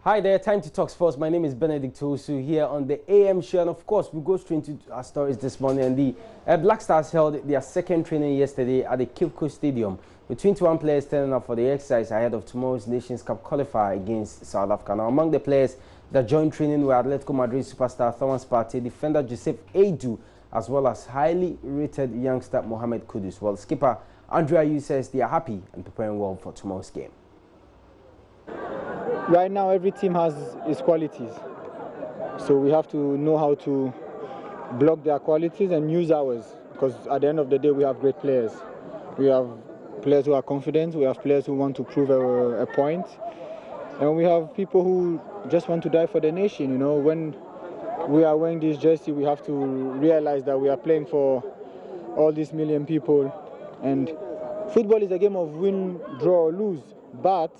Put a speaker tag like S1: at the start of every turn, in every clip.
S1: Hi there, time to talk sports. My name is Benedict Osu here on the AM show, and of course, we go straight into our stories this morning. And the Black Stars held their second training yesterday at the Cape Coast Stadium, with 21 players turning up for the exercise ahead of tomorrow's Nations Cup qualifier against South Africa. Now, among the players that joined training were Atletico Madrid superstar Thomas Partey, defender Joseph Edu, as well as highly rated youngster Mohamed Kudus. Well, skipper Andrea Yu says they are happy and preparing well for tomorrow's game.
S2: Right now, every team has its qualities. So we have to know how to block their qualities and use ours. Because at the end of the day, we have great players. We have players who are confident. We have players who want to prove a point. And we have people who just want to die for the nation. You know, when we are wearing this jersey, we have to realize that we are playing for all these million people. And football is a game of win, draw, or lose. But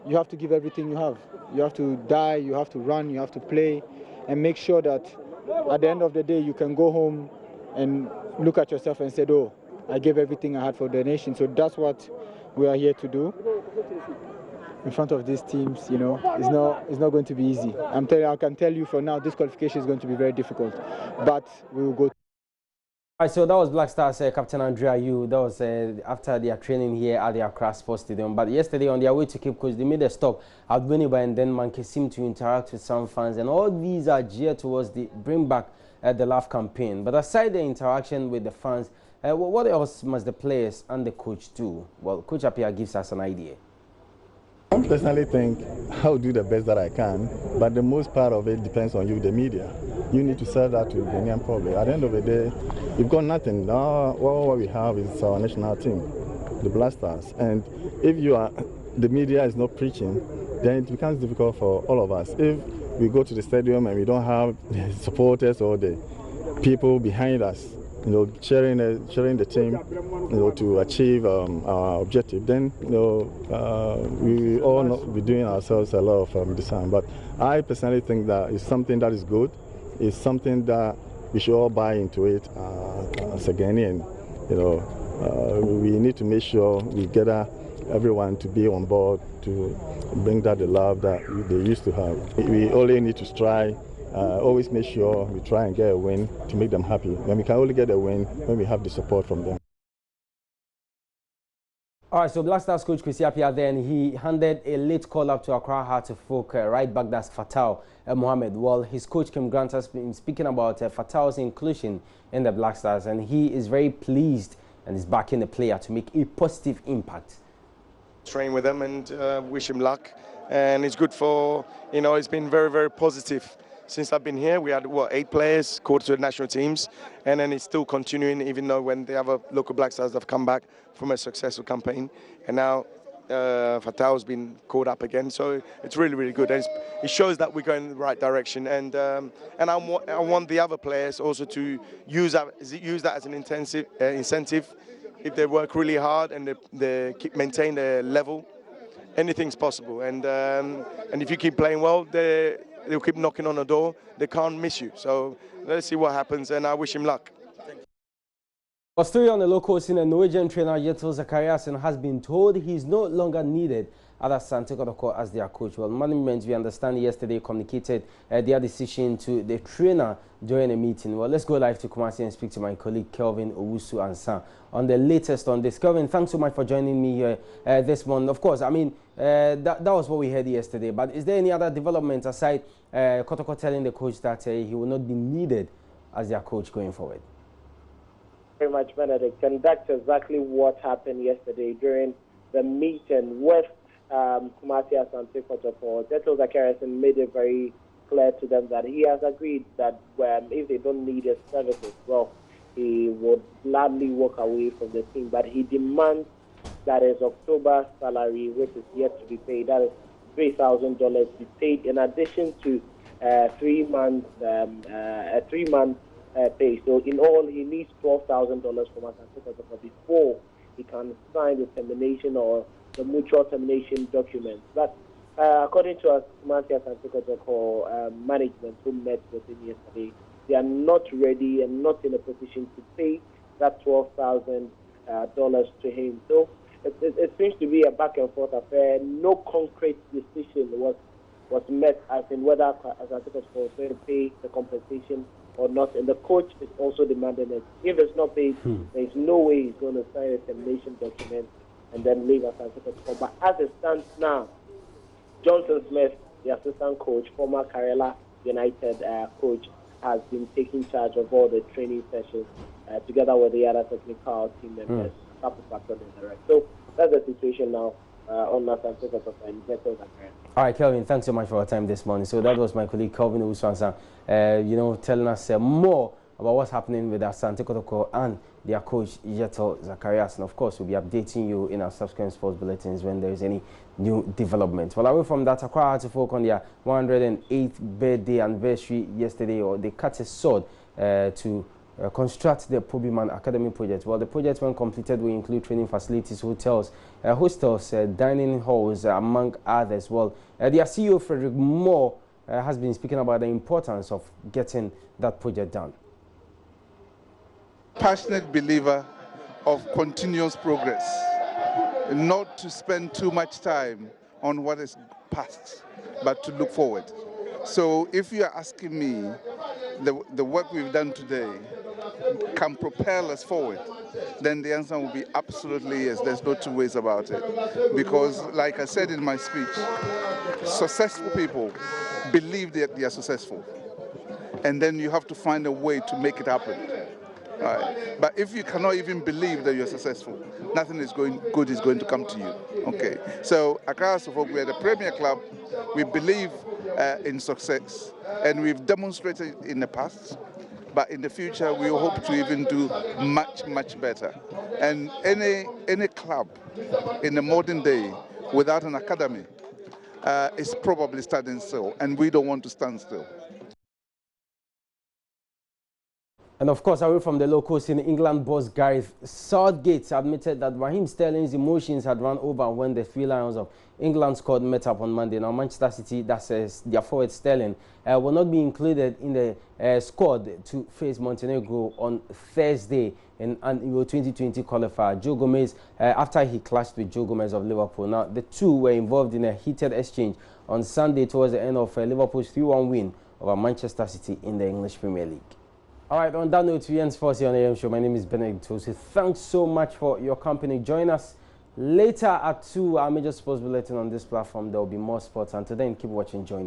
S2: you have to give everything you have. You have to die, you have to run, you have to play, and make sure that at the end of the day you can go home and look at yourself and say, oh, I gave everything I had for the nation. So that's what we are here to do. In front of these teams, you know, it's not going to be easy. I can tell you for now, this qualification is going to be very difficult, but we will go.
S1: All right, so that was Black Stars Captain Andrea Yu. That was after their training here at the Accra Sports Stadium. But yesterday, on their way to Cape Coast, they made a stop at Winneba, and then Monkey seemed to interact with some fans. And all these are geared towards the Bring Back the Love campaign. But aside the interaction with the fans, what else must the players and the coach do? Well, Coach Appiah gives us an idea.
S3: I personally think I'll do the best that I can, but the most part of it depends on you, the media. You need to sell that to the Ghanaian public. At the end of the day, you've got nothing. All what we have is our national team, the Black Stars. And if the media is not preaching, then it becomes difficult for all of us. If we go to the stadium and we don't have the supporters or the people behind us, you know, sharing the team, you know, to achieve our objective, then, you know, we all not be doing ourselves a lot of design. But I personally think that it's something that is good. It's something that we should all buy into it as a Ghanaian. You know, we need to make sure we gather everyone to be on board to bring that the love that they used to have. We only need to strive. Always make sure we try and get a win to make them happy. And we can only get a win when we have the support from them.
S1: All right, so Black Stars coach Kwesi Appiah then, he handed a late call-up to Accra Hearts of Folk right back, that's Fatal Mohammed. Well, his coach Kim Grant has been speaking about Fatal's inclusion in the Black Stars, and he is very pleased and is backing the player to make a positive impact.
S4: Train with him and wish him luck. And it's good for, you know, it's been very, very positive. Since I've been here, we had, 8 players called to the national teams, and then it's still continuing, even though when the other local Black Stars have come back from a successful campaign. And now Fatal's been called up again, so it's really, really good. And it shows that we're going in the right direction. And I want the other players also to use that as an incentive. If they work really hard and they maintain their level, anything's possible. And if you keep playing well, they'll keep knocking on the door. They can't miss you. So let's see what happens, and I wish him luck.
S1: A story on the local scene, a Norwegian trainer Yetil Zakariasen has been told he is no longer needed at Asante Kotoko as their coach. Well, management, we understand, yesterday communicated their decision to the trainer during a meeting. Well, let's go live to Kumasi and speak to my colleague Kelvin Owusu Ansan on the latest on this. Kelvin, thanks so much for joining me here this morning. Of course, I mean, that was what we heard yesterday, but is there any other development aside Kotoko telling the coach that he will not be needed as their coach going forward?
S5: Very much, Benedict, and that's exactly what happened yesterday during the meeting with Kumasi Asante Kotoko. Yetil Zakariasen made it very clear to them that he has agreed that if they don't need his services, well, he would gladly walk away from the team. But he demands that his October salary, which is yet to be paid, that is $3,000, be paid in addition to 3 months pay. So in all, he needs $12,000 from Asante Kotoko before he can sign the termination or the mutual termination document. But according to Kumasi Asante Kotoko management who met with him yesterday, they are not ready and not in a position to pay that $12,000 to him. So it seems to be a back and forth affair. No concrete decision was was met as in whether Asante Kotoko was going to pay the compensation or not, and the coach is also demanding it. If it's not paid, there is no way he's going to sign a termination document and then leave Asante Kotoko. But as it stands now, Johnson Smith, the assistant coach, former Karela United coach, has been taking charge of all the training sessions together with the other technical team members, and the rest. So that's the situation now on Asante Kotoko and Jeto Zakaria.
S1: All right, Kelvin, thanks so much for your time this morning. So that was my colleague Kelvin Uswansa, telling us more about what's happening with Asante Kotoko and their coach Jeto Zakaria. And of course, we'll be updating you in our subsequent sports bulletins when there is any new development. Well, away from that, Accra had to focus on their 108th birthday anniversary yesterday, or they cut a sword to construct the Pobiman Academy project. Well, the project, when completed, will include training facilities, hotels, hostels, dining halls, among others. Well, their CEO, Frederick Moore, has been speaking about the importance of getting that project done.
S6: Passionate believer of continuous progress, not to spend too much time on what is past, but to look forward. So if you are asking me, the work we've done today can propel us forward, then the answer will be absolutely yes. There's no two ways about it. Because like I said in my speech, successful people believe that they are successful. And then you have to find a way to make it happen. Right. But if you cannot even believe that you're successful, nothing good is going to come to you. Okay. So Accra Suffolk, we are the premier club. We believe in success, and we've demonstrated in the past. But in the future, we hope to even do much, much better. And any club in the modern day without an academy is probably standing still, and we don't want to stand still.
S1: And of course, away from the locals in England, boss Gareth Southgate admitted that Raheem Sterling's emotions had run over when the three Lions of England squad met up on Monday. Now, Manchester City, that says their forward Sterling, will not be included in the squad to face Montenegro on Thursday in an Euro 2020 qualifier. Joe Gomez, after he clashed with Joe Gomez of Liverpool. Now, the two were involved in a heated exchange on Sunday towards the end of Liverpool's 3-1 win over Manchester City in the English Premier League. All right, on that note, we end Sports here on AM Show. My name is Benedict Tosi. Thanks so much for your company. Join us later at 2, our major sports bulletin on this platform. There will be more sports. Until then, keep watching JoyNews.